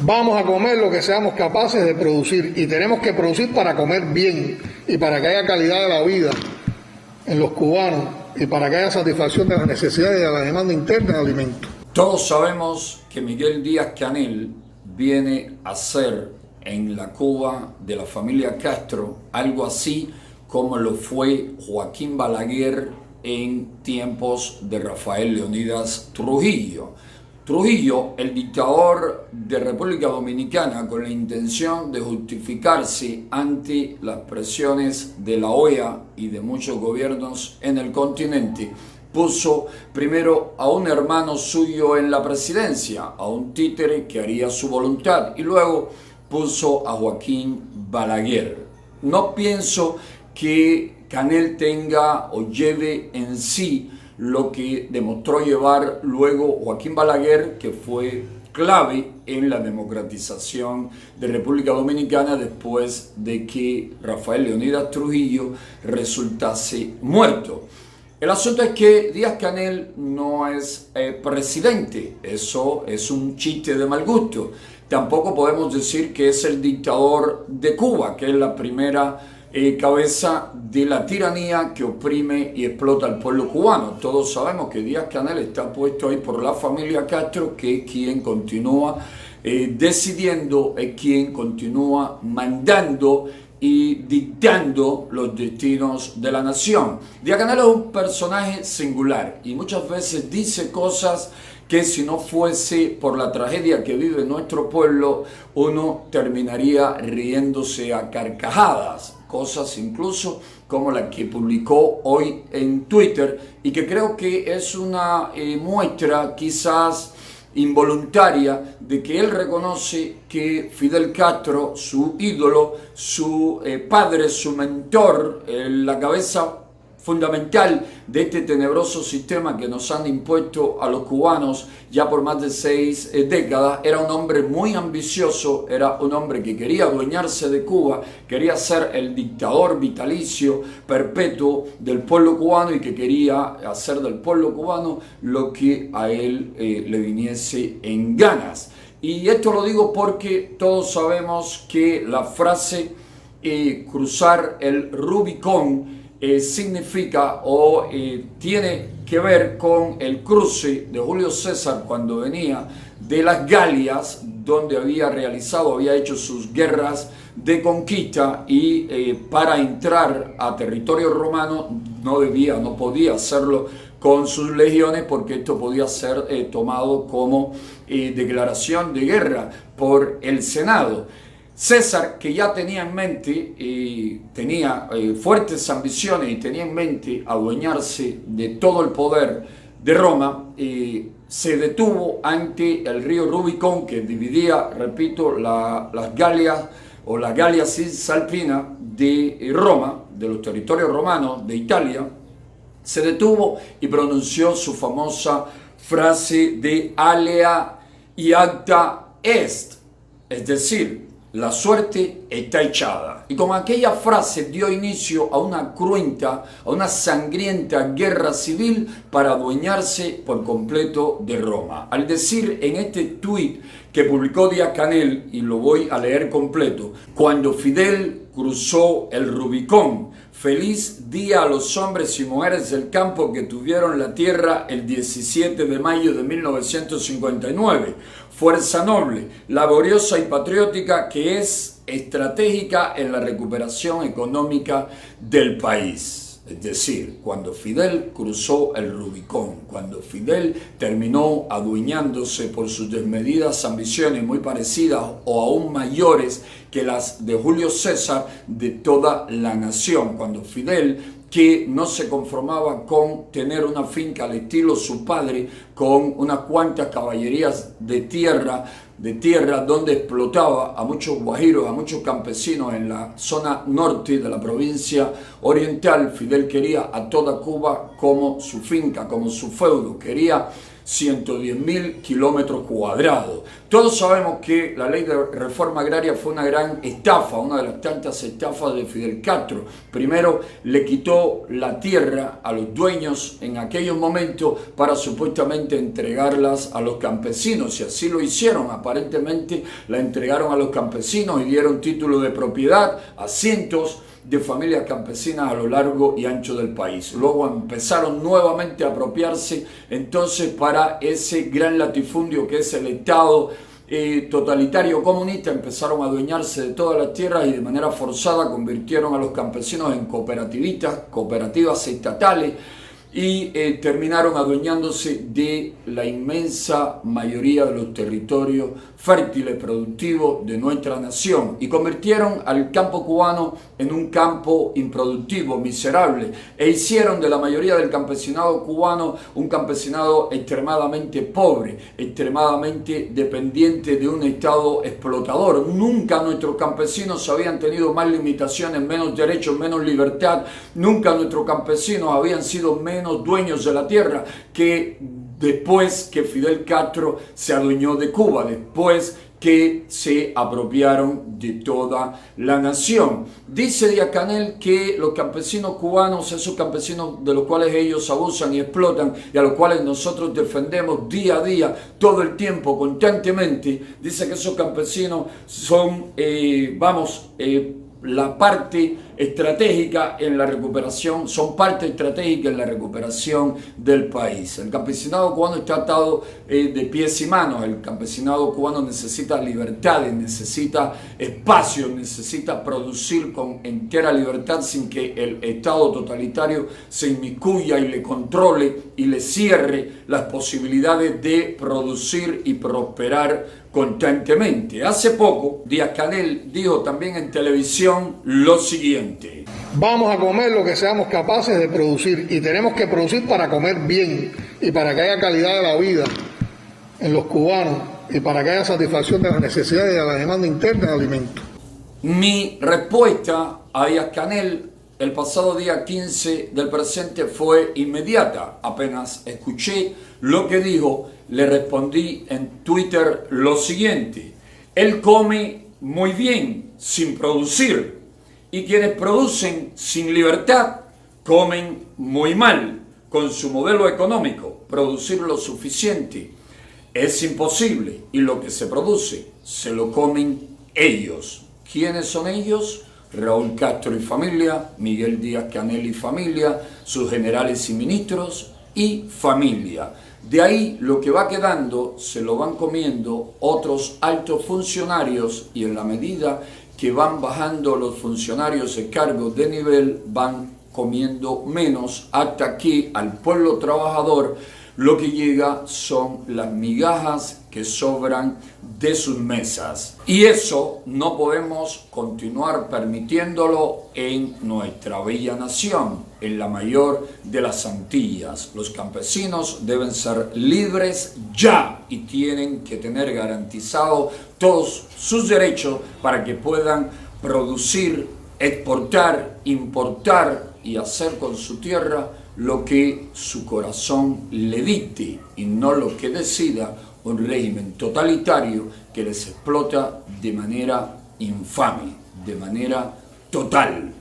Vamos a comer lo que seamos capaces de producir y tenemos que producir para comer bien y para que haya calidad de la vida en los cubanos y para que haya satisfacción de las necesidades y de la demanda interna de alimentos. Todos sabemos que Miguel Díaz-Canel viene a ser en la Cuba de la familia Castro algo así como lo fue Joaquín Balaguer en tiempos de Rafael Leónidas Trujillo. Trujillo, el dictador de República Dominicana, con la intención de justificarse ante las presiones de la OEA y de muchos gobiernos en el continente, puso primero a un hermano suyo en la presidencia, a un títere que haría su voluntad, y luego puso a Joaquín Balaguer. No pienso que Canel tenga o lleve en sí lo que demostró llevar luego Joaquín Balaguer, que fue clave en la democratización de República Dominicana después de que Rafael Leónidas Trujillo resultase muerto. El asunto es que Díaz-Canel no es presidente, eso es un chiste de mal gusto. Tampoco podemos decir que es el dictador de Cuba, que es la primera cabeza de la tiranía que oprime y explota al pueblo cubano. Todos sabemos que Díaz-Canel está puesto ahí por la familia Castro, que es quien continúa decidiendo, es quien continúa mandando y dictando los destinos de la nación. Díaz-Canel es un personaje singular y muchas veces dice cosas que si no fuese por la tragedia que vive nuestro pueblo, uno terminaría riéndose a carcajadas. Cosas incluso como la que publicó hoy en Twitter y que creo que es una muestra quizás involuntaria de que él reconoce que Fidel Castro, su ídolo, su padre, su mentor, la cabeza fundamental de este tenebroso sistema que nos han impuesto a los cubanos ya por más de 6 décadas, era un hombre muy ambicioso, era un hombre que quería adueñarse de Cuba, quería ser el dictador vitalicio, perpetuo del pueblo cubano y que quería hacer del pueblo cubano lo que a él le viniese en ganas. Y esto lo digo porque todos sabemos que la frase cruzar el Rubicón significa o tiene que ver con el cruce de Julio César cuando venía de las Galias, donde había hecho sus guerras de conquista y para entrar a territorio romano no podía hacerlo con sus legiones porque esto podía ser tomado como declaración de guerra por el Senado. César, que ya tenía en mente, tenía fuertes ambiciones y tenía en mente adueñarse de todo el poder de Roma, se detuvo ante el río Rubicón que dividía, repito, las Galias o la Galia Cisalpina de Roma, de los territorios romanos de Italia. Se detuvo y pronunció su famosa frase de alea iacta est, es decir, la suerte está echada. Y con aquella frase dio inicio a una cruenta, a una sangrienta guerra civil para adueñarse por completo de Roma. Al decir en este tuit que publicó Díaz-Canel, y lo voy a leer completo, cuando Fidel cruzó el Rubicón, feliz día a los hombres y mujeres del campo que tuvieron la tierra el 17 de mayo de 1959. Fuerza noble, laboriosa y patriótica que es estratégica en la recuperación económica del país. Es decir, cuando Fidel cruzó el Rubicón, cuando Fidel terminó adueñándose por sus desmedidas ambiciones muy parecidas o aún mayores que las de Julio César de toda la nación, cuando Fidel, que no se conformaba con tener una finca al estilo su padre, con unas cuantas caballerías de tierra donde explotaba a muchos guajiros, a muchos campesinos en la zona norte de la provincia oriental. Fidel quería a toda Cuba como su finca, como su feudo, quería 110.000 kilómetros cuadrados. Todos sabemos que la ley de reforma agraria fue una gran estafa, una de las tantas estafas de Fidel Castro. Primero le quitó la tierra a los dueños en aquellos momentos para supuestamente entregarlas a los campesinos, y así lo hicieron. Aparentemente la entregaron a los campesinos y dieron título de propiedad a cientos de familias campesinas a lo largo y ancho del país. Luego empezaron nuevamente a apropiarse entonces para ese gran latifundio que es el Estado totalitario comunista. Empezaron a adueñarse de todas las tierras y de manera forzada convirtieron a los campesinos en cooperativas estatales, y terminaron adueñándose de la inmensa mayoría de los territorios fértiles, productivos de nuestra nación, y convirtieron al campo cubano en un campo improductivo, miserable, e hicieron de la mayoría del campesinado cubano un campesinado extremadamente pobre, extremadamente dependiente de un Estado explotador. Nunca nuestros campesinos habían tenido más limitaciones, menos derechos, menos libertad. Nunca nuestros campesinos habían sido menos dueños de la tierra que después que Fidel Castro se adueñó de Cuba, después que se apropiaron de toda la nación. Dice Díaz-Canel que los campesinos cubanos, esos campesinos de los cuales ellos abusan y explotan y a los cuales nosotros defendemos día a día, todo el tiempo, constantemente, dice que esos campesinos son, la parte estratégica en la recuperación, son parte estratégica en la recuperación del país. El campesinado cubano está atado de pies y manos. El campesinado cubano necesita libertades, necesita espacio, necesita producir con entera libertad sin que el Estado totalitario se inmiscuya y le controle y le cierre las posibilidades de producir y prosperar constantemente. Hace poco, Díaz-Canel dijo también en televisión lo siguiente: vamos a comer lo que seamos capaces de producir, y tenemos que producir para comer bien y para que haya calidad de la vida en los cubanos y para que haya satisfacción de las necesidades y de la demanda interna de alimentos. Mi respuesta a Díaz-Canel el pasado día 15 del presente fue inmediata. Apenas escuché lo que dijo, le respondí en Twitter lo siguiente: él come muy bien sin producir, y quienes producen sin libertad comen muy mal. Con su modelo económico, producir lo suficiente es imposible, y lo que se produce se lo comen ellos. ¿Quiénes son ellos? Raúl Castro y familia, Miguel Díaz-Canel y familia, sus generales y ministros y familia. De ahí lo que va quedando se lo van comiendo otros altos funcionarios, y en la medida que van bajando los funcionarios de cargos de nivel van comiendo menos, hasta que al pueblo trabajador lo que llega son las migajas que sobran de sus mesas. Y eso no podemos continuar permitiéndolo en nuestra bella nación, en la mayor de las Antillas. Los campesinos deben ser libres ya y tienen que tener garantizados todos sus derechos para que puedan producir, exportar, importar y hacer con su tierra lo que su corazón le dicte, y no lo que decida un régimen totalitario que les explota de manera infame, de manera total.